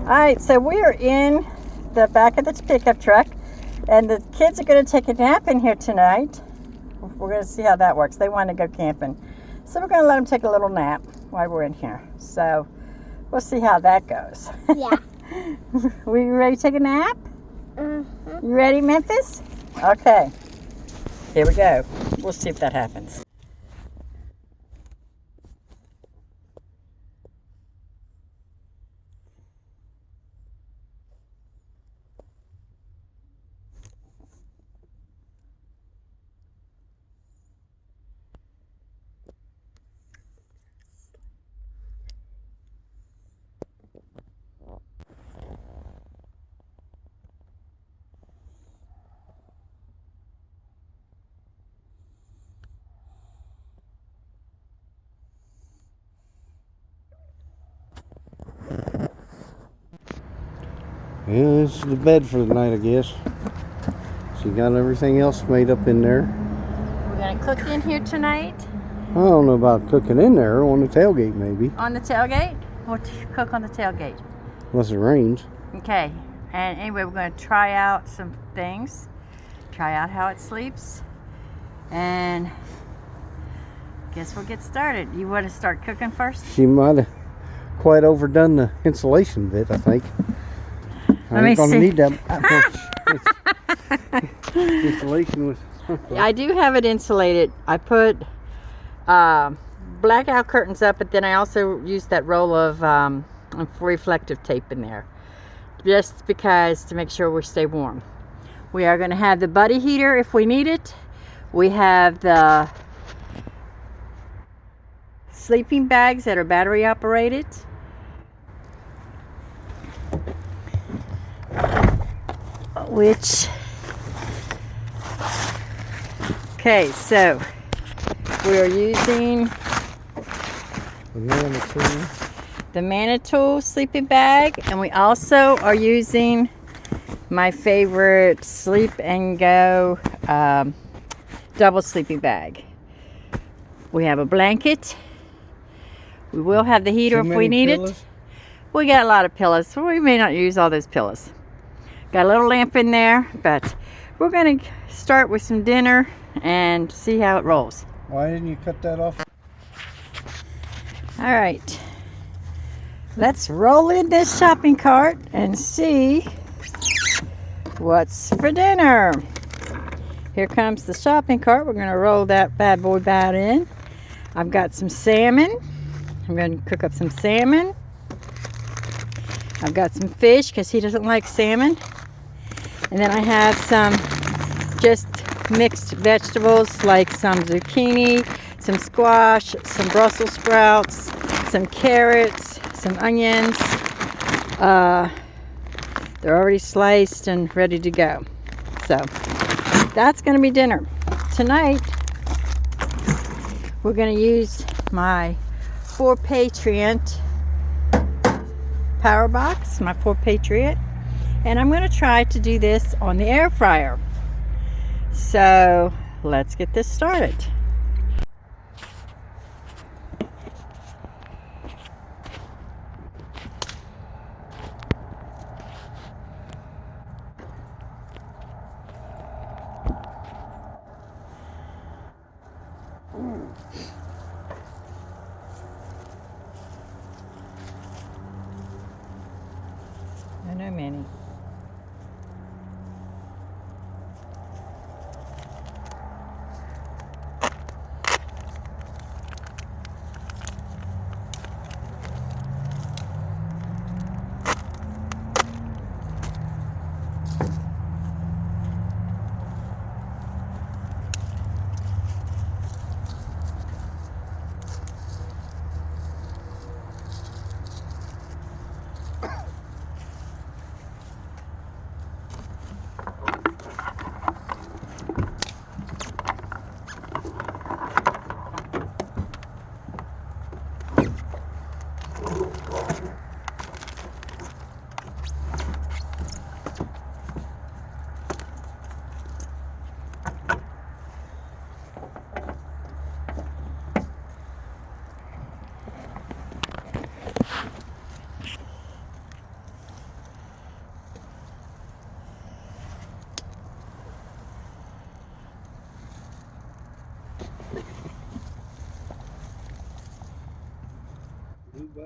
Alright, so we are in the back of the pickup truck, and the kids are going to take a nap in here tonight. We're going to see how that works. They want to go camping. So we're going to let them take a little nap while we're in here. So we'll see how that goes. Yeah. We ready to take a nap? Mm-hmm. You ready, Memphis? Okay. Here we go. We'll see if that happens. Yeah, this is the bed for the night, I guess. So you got everything else made up in there. We're going to cook in here tonight. I don't know about cooking in there. On the tailgate, maybe. On the tailgate? We'll cook on the tailgate. Unless it rains. Okay. And anyway, we're going to try out some things. Try out how it sleeps. And guess we'll get started. You want to start cooking first? She might have quite overdone the insulation bit, I think. Let me ain't gonna see. need that much insulation with. I do have it insulated. I put blackout curtains up, but then I also used that roll of reflective tape in there, just because to make sure we stay warm. We are going to have the buddy heater if we need it. We have the sleeping bags that are battery operated. Okay, so we are using the Manitou sleeping bag, and we also are using my favorite Sleep and Go double sleeping bag. We have a blanket. We will have the heater if we need it. We got a lot of pillows, so we may not use all those pillows. Got a little lamp in there, but we're going to start with some dinner and see how it rolls. Why didn't you cut that off? All right. Let's roll in this shopping cart and see what's for dinner. Here comes the shopping cart. We're going to roll that bad boy about in. I've got some salmon. I'm going to cook up some salmon. I've got some fish because he doesn't like salmon. And then I have some just mixed vegetables like some zucchini, some squash, some Brussels sprouts, some carrots, some onions. They're already sliced and ready to go. So that's going to be dinner. Tonight we're going to use my 4 Patriot power box, my 4 Patriot. And I'm going to try to do this on the air fryer. So let's get this started. I know, Manny.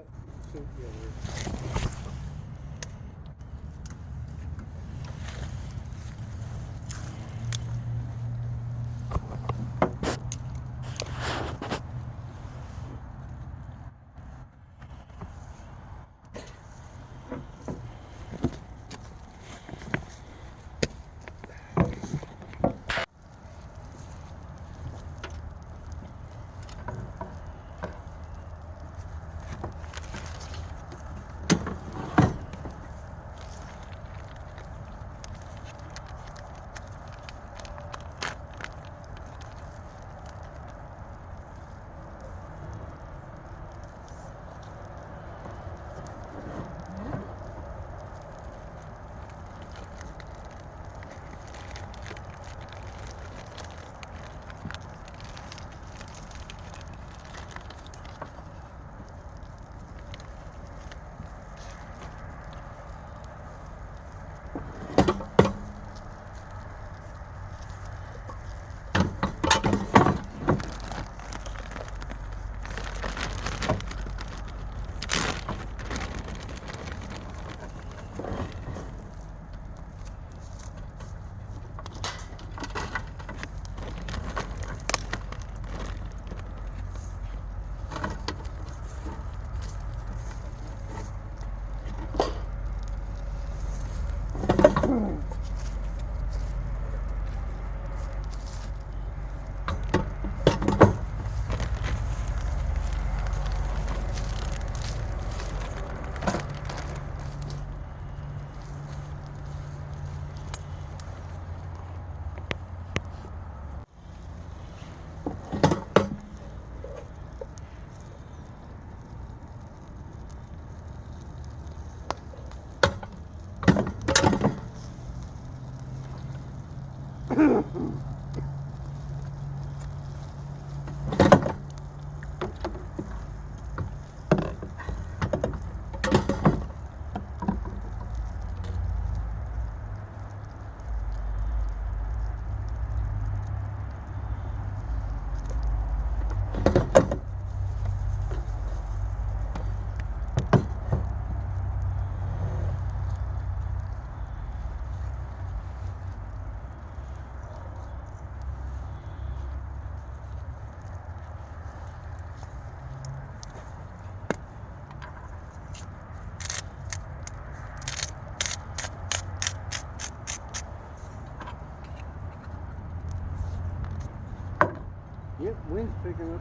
what suit you wear. Yep, wind's picking up.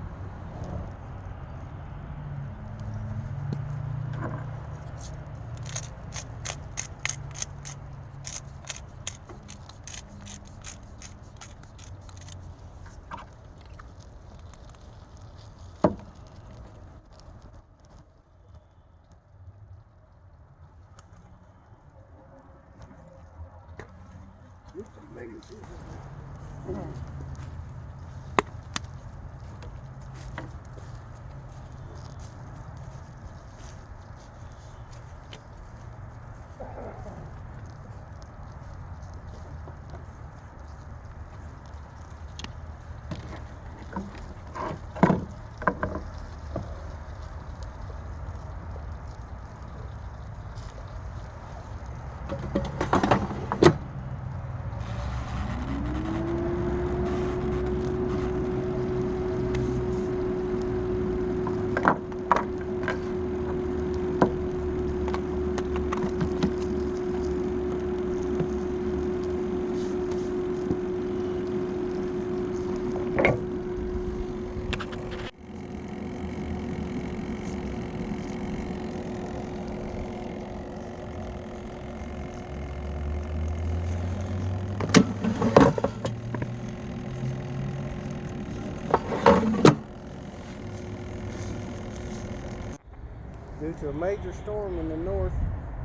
Due to a major storm in the north,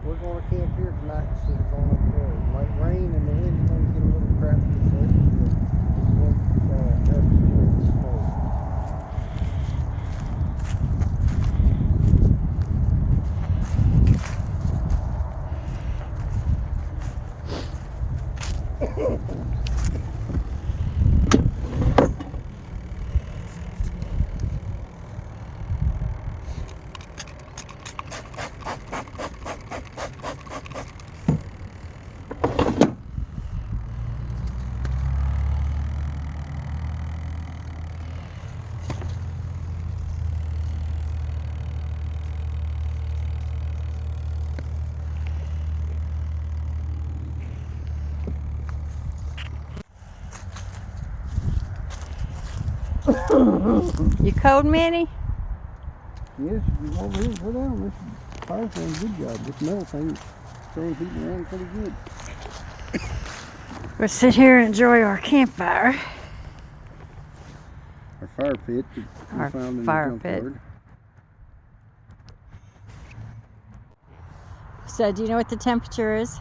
we're going to camp here tonight instead of going up there. It might rain and the wind's going to get a little crappy, so it's going to have to do this storm. You cold, Minnie? Yes, you over here, go down. This fire's doing a good job. This metal thing turning people around pretty good. We'll sit here and enjoy our campfire. Our fire pit that we Our found in fire the pit. junkyard. So, do you know what the temperature is?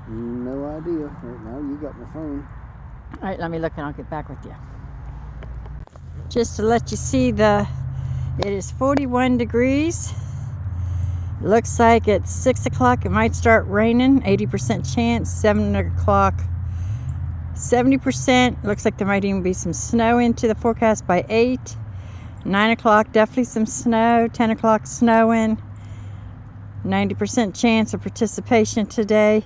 No idea. Right now, you got my phone. All right, let me look and I'll get back with you. Just to let you see it is 41 degrees. Looks like at 6 o'clock it might start raining, 80% chance, 7 o'clock, 70%. Looks like there might even be some snow into the forecast by 8. 9 o'clock, definitely some snow. 10 o'clock, snowing. 90% chance of participation today.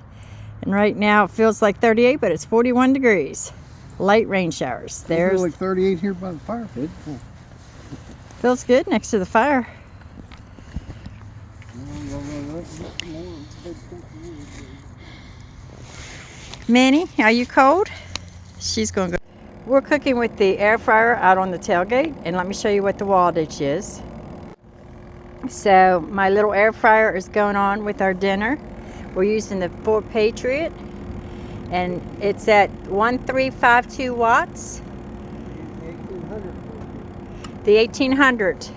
And right now it feels like 38, but it's 41 degrees. Light rain showers. It There's feels like 38 here by the fire pit. feels good next to the fire. Minnie, are you cold? She's going to go. We're cooking with the air fryer out on the tailgate, and let me show you what the wattage is. So my little air fryer is going on with our dinner. We're using the Ford Patriot, and it's at 1352 watts. The 1800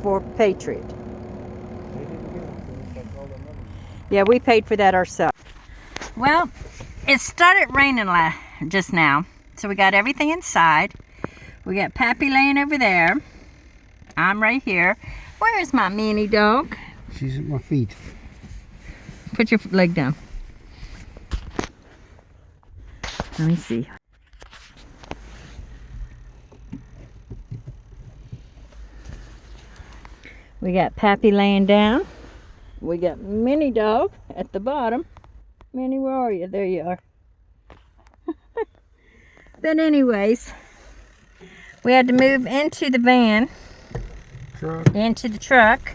Ford Patriot. Yeah, we paid for that ourselves. Well, it started raining just now, so we got everything inside. We got Pappy laying over there. I'm right here. Where's my mini dog? She's at my feet. Put your leg down. Let me see. We got Pappy laying down. We got Mini Dog at the bottom. Minnie, where are you? There you are. But anyways, we had to move into the van, into the truck.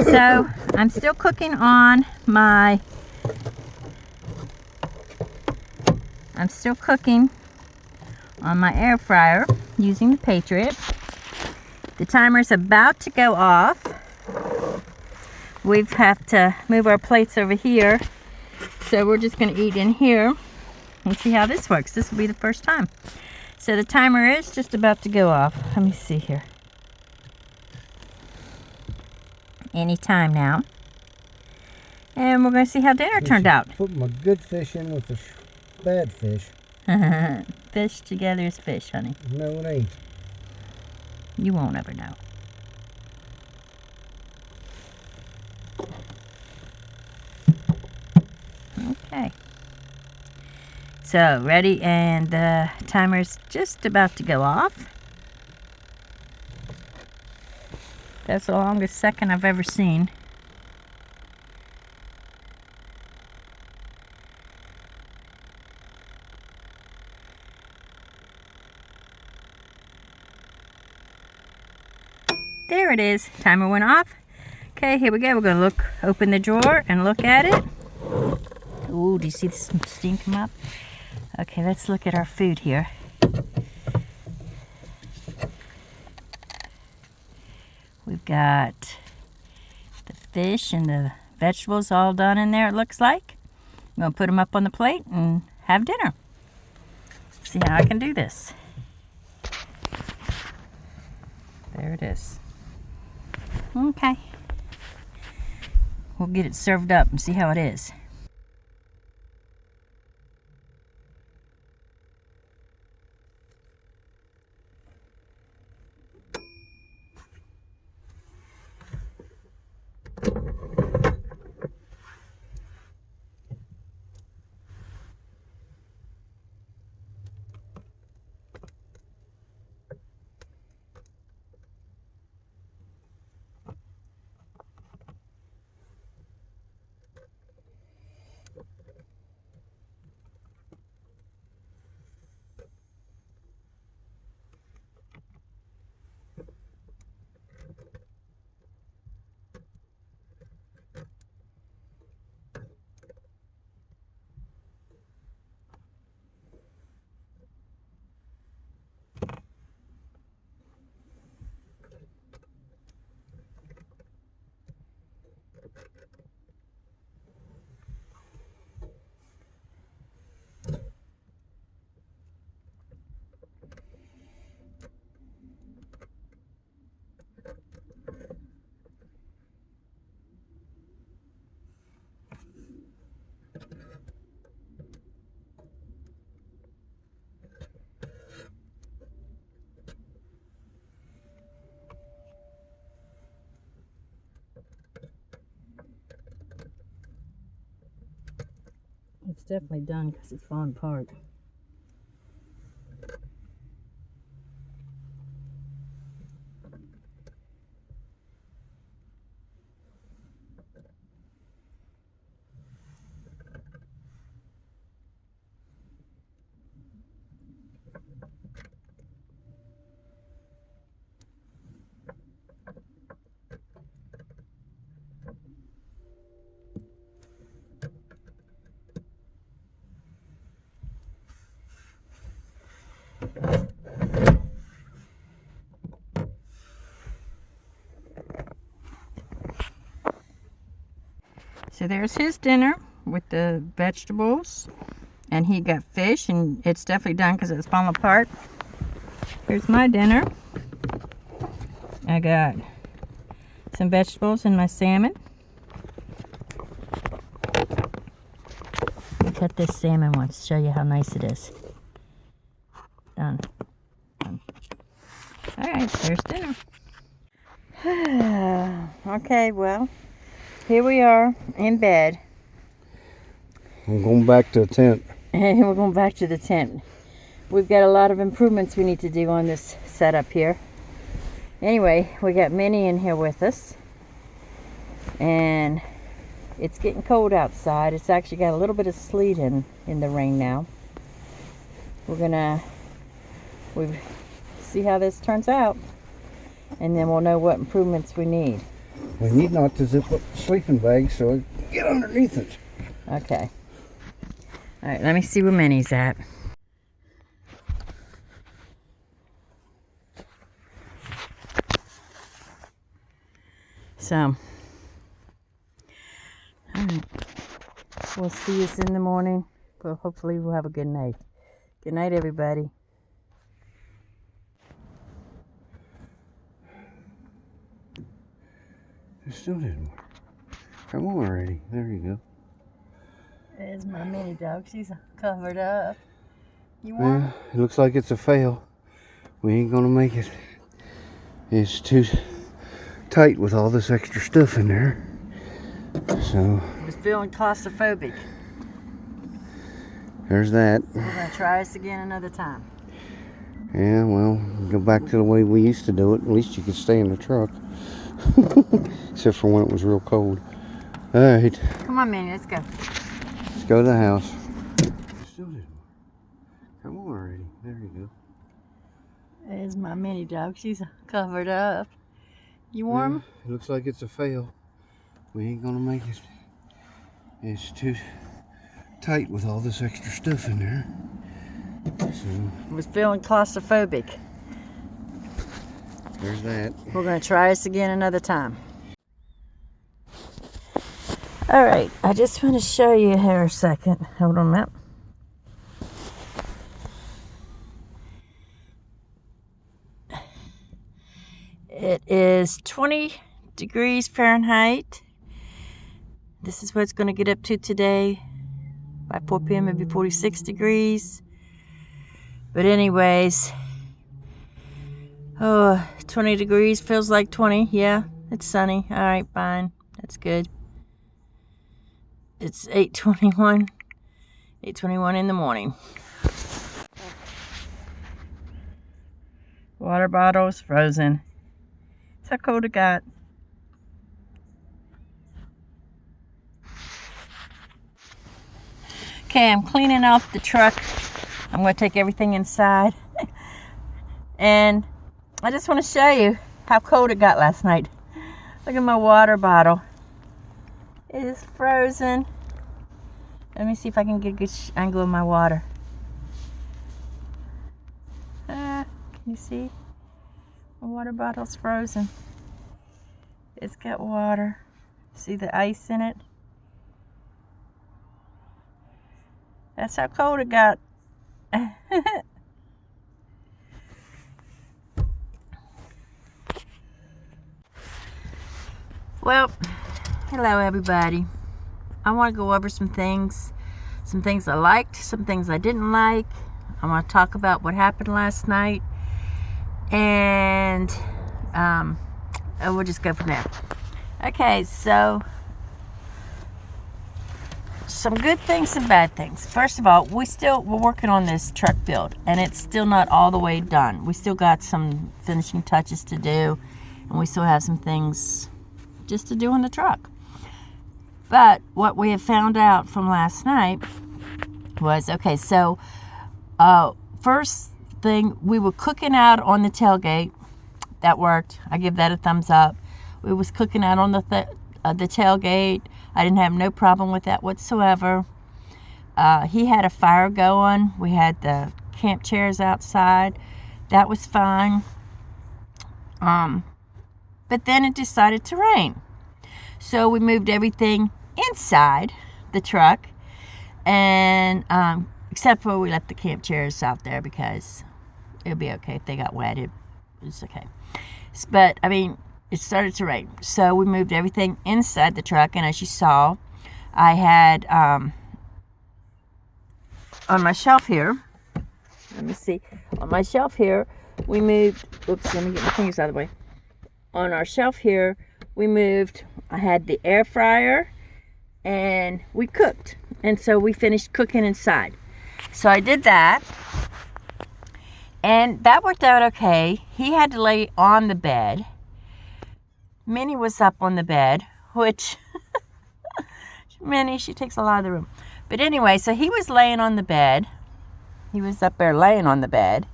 So I'm still cooking on my, air fryer using the Patriot. The timer's about to go off. We have to move our plates over here. So we're just going to eat in here and see how this works. This will be the first time. So the timer is just about to go off. Let me see here. Any time now. And we're going to see how dinner turned out. Put my good fish in with the bad fish. Fish together is fish, honey. No, it ain't. You won't ever know. Okay. So, ready, and the timer's just about to go off. That's the longest second I've ever seen. There it is. Timer went off. Okay, here we go. We're going to open the drawer and look at it. Ooh, do you see the steam come up? Okay, let's look at our food here. We've got the fish and the vegetables all done in there, it looks like. I'm going to put them up on the plate and have dinner. See how I can do this. There it is. Okay. We'll get it served up and see how it is. It's definitely done because it's falling apart. So there's his dinner with the vegetables, and he got fish, and it's definitely done because it's falling apart. Here's my dinner. I got some vegetables and my salmon. Cut this salmon once to show you how nice it is. Done. Alright, there's dinner. Okay, well, here we are in bed. I'm going back to the tent. And we're going back to the tent. We've got a lot of improvements we need to do on this setup here. Anyway, we got Minnie in here with us. And it's getting cold outside. It's actually got a little bit of sleet in the rain now. We'll see how this turns out. And then we'll know what improvements we need. We need not to zip up the sleeping bag so I can get underneath it. Okay. Alright, let me see where Minnie's at. So, alright. We'll see us in the morning. Well, hopefully we'll have a good night. Good night, everybody. It still didn't work. Come on already. There you go. There's my mini dog. She's covered up. You want? Yeah, it looks like it's a fail. We ain't gonna make it. It's too tight with all this extra stuff in there. So I was feeling claustrophobic. there's that. We're gonna try this again another time. Yeah, well, go back to the way we used to do it. At least you could stay in the truck. Except for when it was real cold. Alright. Come on, Minnie, let's go. Let's go to the house. Still didn't work. Come on already. There you go. There's my mini dog. She's covered up. You warm? Yeah, it looks like it's a fail. We ain't gonna make it. It's too tight with all this extra stuff in there. So I was feeling claustrophobic. there's that. We're gonna try this again another time. Alright, I just want to show you here a second. Hold on a minute. It is 20 degrees Fahrenheit. This is what it's going to get up to today. By 4 p.m. it'll be 46 degrees. But anyways, 20 degrees feels like 20. Yeah, it's sunny. Alright, fine. That's good. It's 8:21 in the morning. Water bottle's frozen. That's how cold it got. Okay, I'm cleaning off the truck. I'm going to take everything inside. And I just want to show you how cold it got last night. Look at my water bottle. It is frozen. Let me see if I can get a good angle of my water. Can you see? My water bottle's frozen. It's got water. See the ice in it? That's how cold it got. Well, hello everybody. I want to go over some things I liked, some things I didn't like. I want to talk about what happened last night, and we'll just go from there. Okay, so some good things, some bad things. First of all, we're working on this truck build, and it's still not all the way done. We still got some finishing touches to do, and we still have some things just to do on the truck. But what we have found out from last night was, okay, so first thing, we were cooking out on the tailgate. That worked. I give that a thumbs up. We was cooking out on the tailgate. I didn't have no problem with that whatsoever. He had a fire going. We had the camp chairs outside. That was fine. But then it decided to rain. So we moved everything inside the truck, and except for we left the camp chairs out there because it'll be okay if they got wet. It's okay. But I mean, it started to rain, so we moved everything inside the truck. And as you saw, I had on my shelf here. Let me see. On my shelf here, we moved. Oops, let me get my fingers out of the way. On our shelf here, we moved. I had the air fryer, and we cooked. And so we finished cooking inside. So I did that, and that worked out okay. He had to lay on the bed. Minnie was up on the bed, which Minnie, she takes a lot of the room. But anyway, so he was laying on the bed. He was up there laying on the bed.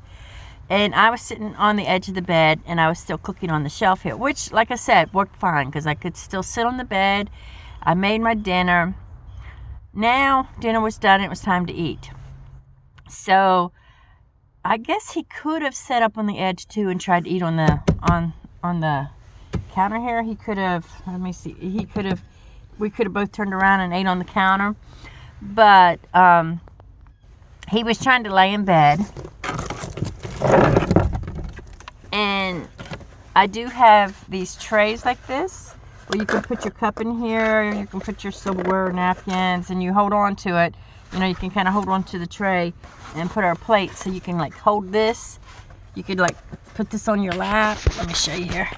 And I was sitting on the edge of the bed, and I was still cooking on the shelf here, which, like I said, worked fine because I could still sit on the bed. I made my dinner. Now dinner was done. It was time to eat. So I guess he could have set up on the edge too and tried to eat on the counter here. He could have. Let me see. He could have. We could have both turned around and ate on the counter, but he was trying to lay in bed. And I do have these trays like this where you can put your cup in here, you can put your silverware, napkins, and you hold on to it. You know, you can kind of hold on to the tray and put our plate, so you can like hold this. You could like put this on your lap. Let me show you here.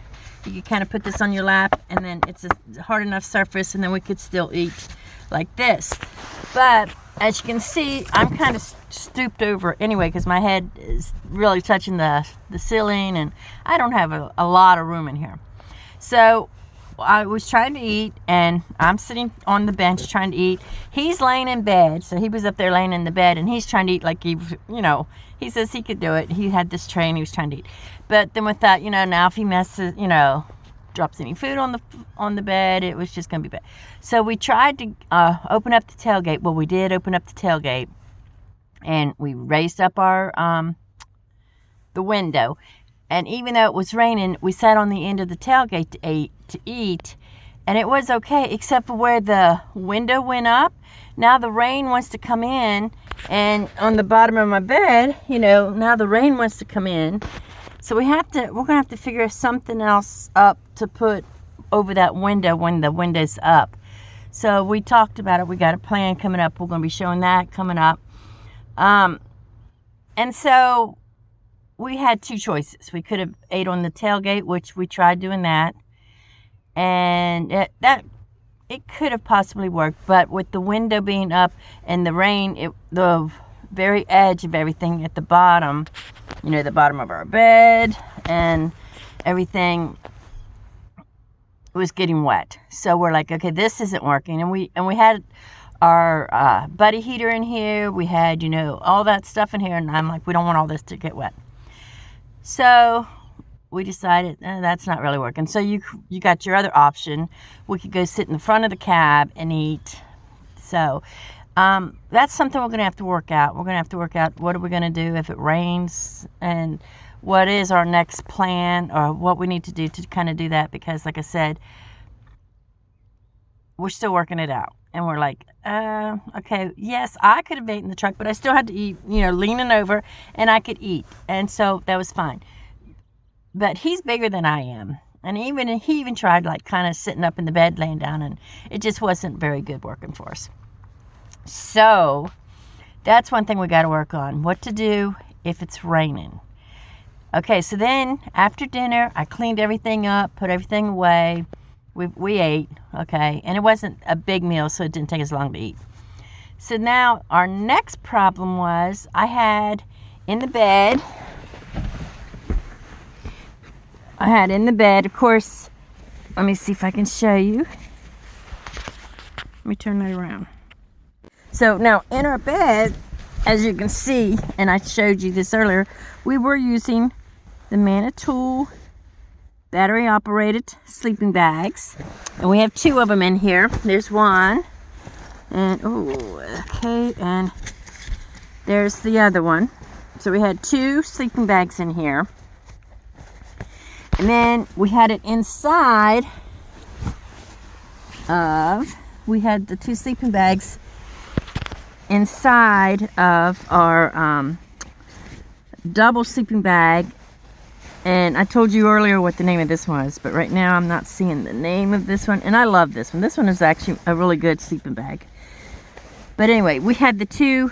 You could kind of put this on your lap, and then it's a hard enough surface, and then we could still eat like this. But as you can see, I'm kind of stooped over anyway because my head is really touching the ceiling, and I don't have a lot of room in here. So I was trying to eat, and I'm sitting on the bench trying to eat. He's laying in bed, so he was up there laying in the bed, and he's trying to eat like he says he could do it. He had this tray, and he was trying to eat. But then with that, now if he messes, drops any food on the bed, it was just going to be bad. So we tried to open up the tailgate. Well, we did open up the tailgate, and we raised up our the window. And even though it was raining, we sat on the end of the tailgate to eat, and it was okay, except for where the window went up. Now the rain wants to come in, and on the bottom of my bed, now the rain wants to come in. So we're gonna have to figure something else up to put over that window when the window's up. So we talked about it. We got a plan coming up. We're gonna be showing that coming up. And so we had two choices. We could have ate on the tailgate, which we tried doing that, and it could have possibly worked. But with the window being up and the rain, the very edge of everything at the bottom, the bottom of our bed and everything was getting wet. So we're like, okay, this isn't working. And we had our buddy heater in here. We had, all that stuff in here. And I'm like, we don't want all this to get wet. So we decided that's not really working. So you got your other option. We could go sit in the front of the cab and eat. So that's something we're going to have to work out. We're going to have to work out what are we going to do if it rains, and what is our next plan, or what we need to do to kind of do that, because like I said, we're still working it out. And we're like, okay, yes, I could have ate in the truck, but I still had to eat, leaning over, and I could eat. And so that was fine. But he's bigger than I am. And he even tried like kind of sitting up in the bed, laying down, and it just wasn't very good working for us. So that's one thing we got to work on. What to do if it's raining. Okay, so then after dinner, I cleaned everything up, put everything away. We ate, okay, and it wasn't a big meal, so it didn't take as long to eat. So now our next problem was I had in the bed, of course, let me see if I can show you. Let me turn that around. So now in our bed, as you can see, and I showed you this earlier, we were using the Manitoul battery operated sleeping bags. And we have 2 of them in here. There's one. And, okay, and there's the other one. So we had 2 sleeping bags in here. And then we had it inside of, we had the 2 sleeping bags inside of our double sleeping bag. And I told you earlier what the name of this was, but right now I'm not seeing the name of this one. And I love this one. This one is actually a really good sleeping bag. But anyway, we had the 2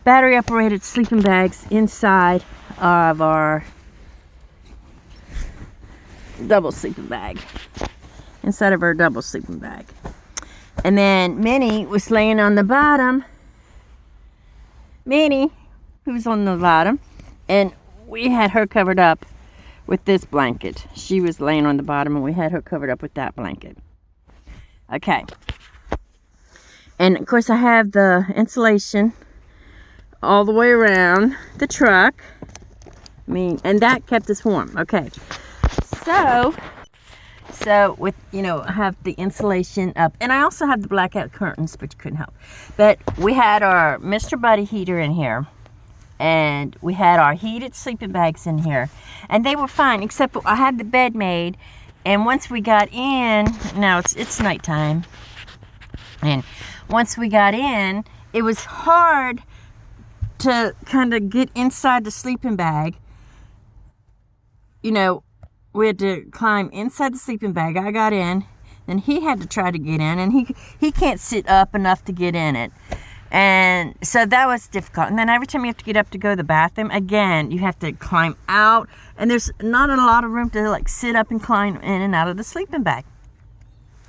battery operated sleeping bags inside of our double sleeping bag. Inside of our double sleeping bag. And then Minnie was laying on the bottom. Minnie, who was on the bottom, and we had her covered up with this blanket. She was laying on the bottom and we had her covered up with that blanket. Okay. And of course I have the insulation all the way around the truck. And that kept us warm. Okay. So with, I have the insulation up. And I also have the blackout curtains, but you couldn't help. But we had our Mr. Buddy heater in here. And we had our heated sleeping bags in here. And they were fine, except I had the bed made. And once we got in, now it's nighttime. And once we got in, it was hard to kind of get inside the sleeping bag. We had to climb inside the sleeping bag. I got in, then he had to try to get in, and he can't sit up enough to get in it. And so that was difficult. And then every time you have to get up to go to the bathroom, again, you have to climb out. And there's not a lot of room to sit up and climb in and out of the sleeping bag.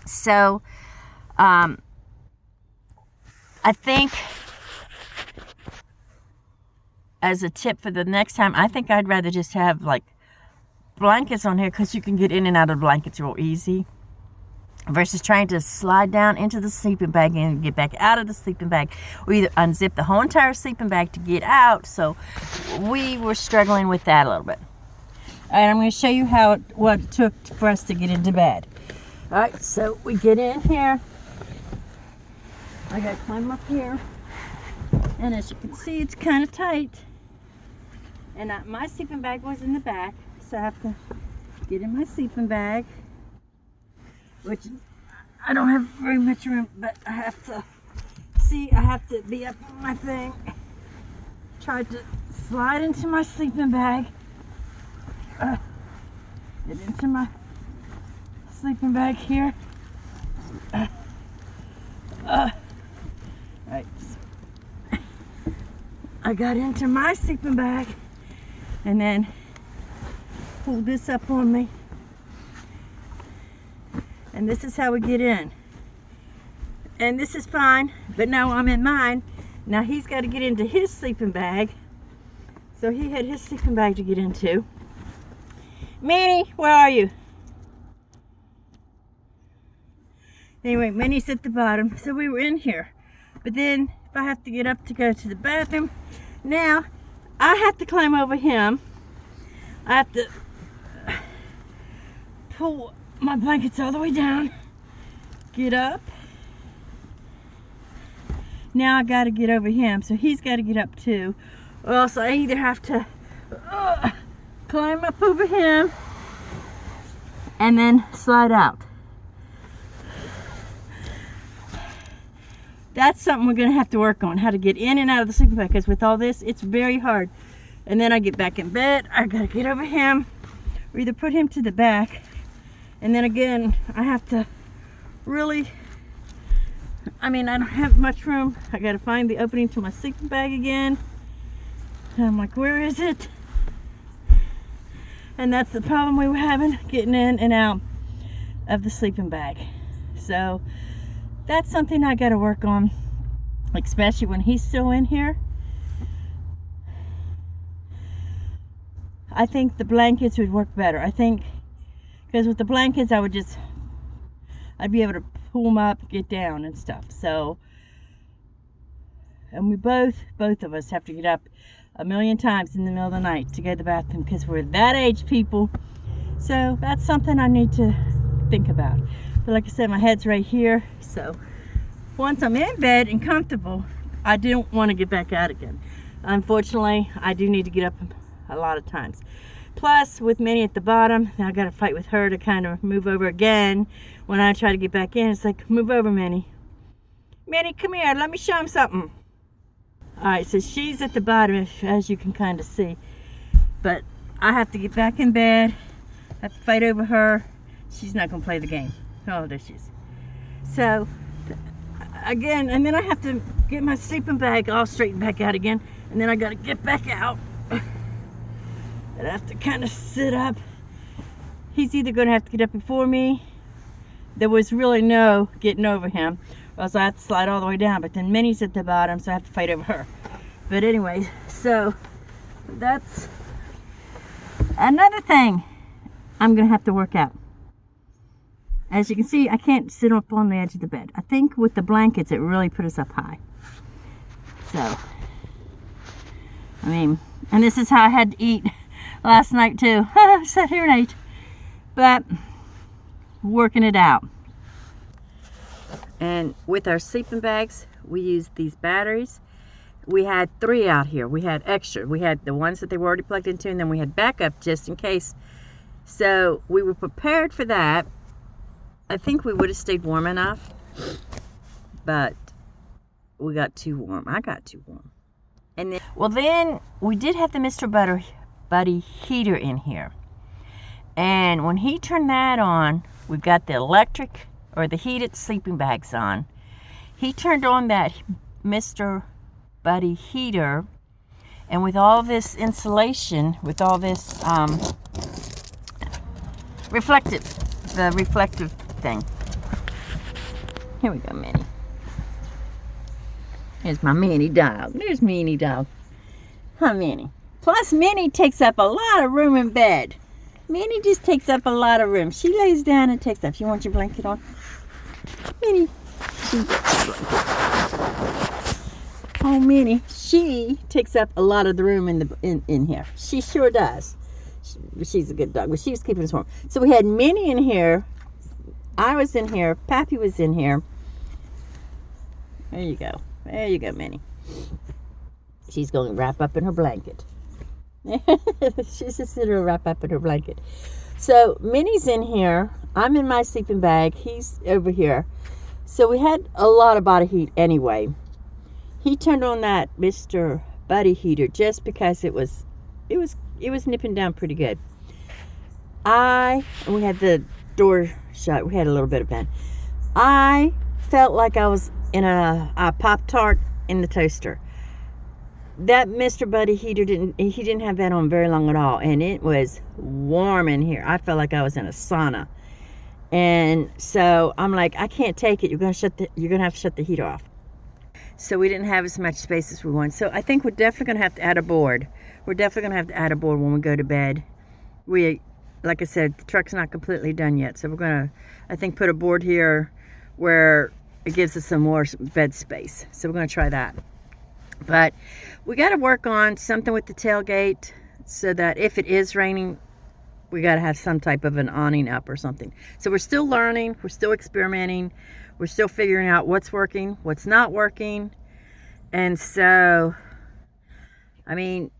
So, I think as a tip for the next time, I think I'd rather just have blankets on here, because you can get in and out of blankets real easy. Versus trying to slide down into the sleeping bag and get back out of the sleeping bag. We either unzip the whole entire sleeping bag to get out. So we were struggling with that a little bit. All right, I'm going to show you what it took for us to get into bed. All right, so we get in here. I got to climb up here. And as you can see, it's kind of tight. And my sleeping bag was in the back. So I have to get in my sleeping bag. Which I don't have very much room, but I have to be up on my thing. Tried to slide into my sleeping bag. Get into my sleeping bag here. Right. I got into my sleeping bag and then pulled this up on me. And this is how we get in. And this is fine, but now I'm in mine. Now he's got to get into his sleeping bag. So he had his sleeping bag to get into. Minnie, where are you? Anyway, Minnie's at the bottom. So we were in here. But then if I have to get up to go to the bathroom, now I have to climb over him. I have to pull my blankets all the way down, get up. Now I got to get over him, so he's got to get up too. Or else I either have to climb up over him and then slide out. That's something we're going to have to work on, how to get in and out of the sleeping bag, because with all this, it's very hard. And then I get back in bed, I got to get over him, or either put him to the back. And then again, I have to really, I don't have much room. I gotta find the opening to my sleeping bag again. And I'm like, where is it? And that's the problem we were having, getting in and out of the sleeping bag. So that's something I gotta work on. especially when he's still in here. I think the blankets would work better. I think, because with the blankets, I'd be able to pull them up, get down and stuff. So, and we both of us have to get up a million times in the middle of the night to go to the bathroom because we're that age, people. So that's something I need to think about. But like I said, my head's right here. So once I'm in bed and comfortable, I don't want to get back out again. Unfortunately, I do need to get up a lot of times. Plus, with Minnie at the bottom, now I got to fight with her to kind of move over again. When I try to get back in, it's like, move over, Minnie. Minnie, come here. Let me show him something. All right, so she's at the bottom, as you can kind of see. But I have to get back in bed. I have to fight over her. She's not going to play the game. Oh, there she is. So, again, and then I have to get my sleeping bag all straightened back out again. And then I got to get back out. And I have to kind of sit up. He's either going to have to get up before me. There was really no getting over him, or else I have to slide all the way down. But then Minnie's at the bottom, so I have to fight over her. But anyway, so that's another thing I'm going to have to work out. As you can see, I can't sit up on the edge of the bed. I think with the blankets, it really put us up high. So, I mean, and this is how I had to eat last night too. I sat here and ate. But working it out. And with our sleeping bags, we used these batteries. We had 3 out here. We had extra. We had the ones that they were already plugged into, and then we had backup just in case. So we were prepared for that. I think we would have stayed warm enough, but we got too warm. I got too warm. And then, well, then we did have the Mr. Buddy heater in here. And when he turned that on, we got the electric or the heated sleeping bags on. He turned on that Mr. Buddy heater, and with all this insulation, with all this reflective thing. Here we go, Minnie. Here's my Minnie dog. There's Minnie dog. Huh, Minnie? Plus, Minnie takes up a lot of room in bed. Minnie just takes up a lot of room. She lays down and takes up. You want your blanket on? Minnie. Oh, Minnie. She takes up a lot of the room in here. She sure does. She's a good dog, but she was keeping us warm. So we had Minnie in here. I was in here. Pappy was in here. There you go. There you go, Minnie. She's going to wrap up in her blanket. She's just sitting there wrapped up in her blanket. So Minnie's in here. I'm in my sleeping bag. He's over here. So we had a lot of body heat anyway. He turned on that Mr. Buddy heater just because it was nipping down pretty good. And we had the door shut. We had a little bit of bend. I felt like I was in a Pop-Tart in the toaster. That Mr. Buddy heater didn't have that on very long at all, and it was warm in here. I felt like I was in a sauna. And so I'm like, I can't take it. You're gonna have to shut the heater off. So we didn't have as much space as we wanted. So I think we're definitely gonna have to add a board. We're definitely gonna have to add a board when we go to bed. Like I said, the truck's not completely done yet, so we're gonna, I think, put a board here where it gives us some more bed space. So we're gonna try that. But we got to work on something with the tailgate so that if it is raining, we got to have some type of an awning up or something. So we're still learning, we're still experimenting, we're still figuring out what's working, what's not working. And so, I mean,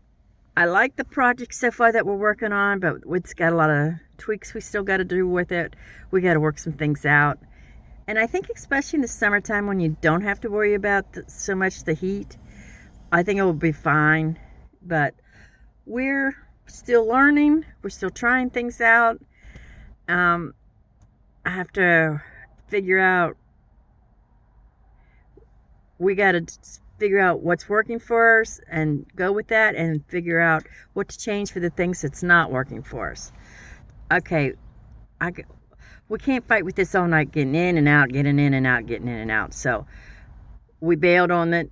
I like the project so far that we're working on, but it's got a lot of tweaks we still got to do with it. We got to work some things out. And I think especially in the summertime when you don't have to worry about so much the heat, I think it will be fine. But we're still learning. We're still trying things out. I have to figure out, we got to figure out what's working for us and go with that, and figure out what to change for the things that's not working for us. Okay, we can't fight with this all night, getting in and out, getting in and out, getting in and out. So we bailed on it.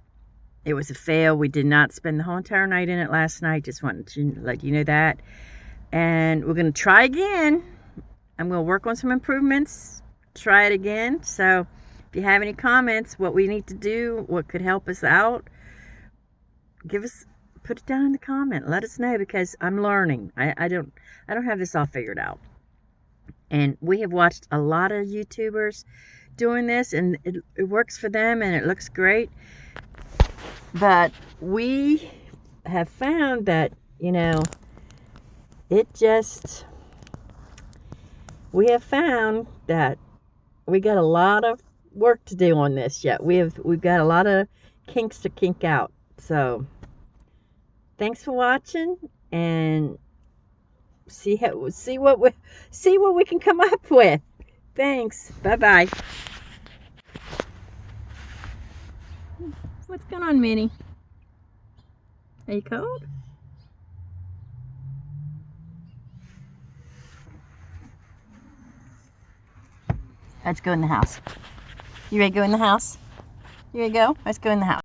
It was a fail. We did not spend the whole entire night in it last night. Just wanted to let you know that. And we're going to try again. I'm going to work on some improvements. Try it again. So if you have any comments, what we need to do, what could help us out, put it down in the comment. Let us know, because I'm learning. I don't have this all figured out. And we have watched a lot of YouTubers doing this, and it works for them, and it looks great. But we have found that, we have found that we got a lot of work to do on this yet. We've got a lot of kinks to kink out. So thanks for watching, and see what we can come up with. Thanks. Bye-bye. What's going on, Minnie? Are you cold? Let's go in the house. You ready to go in the house? You ready to go? Let's go in the house.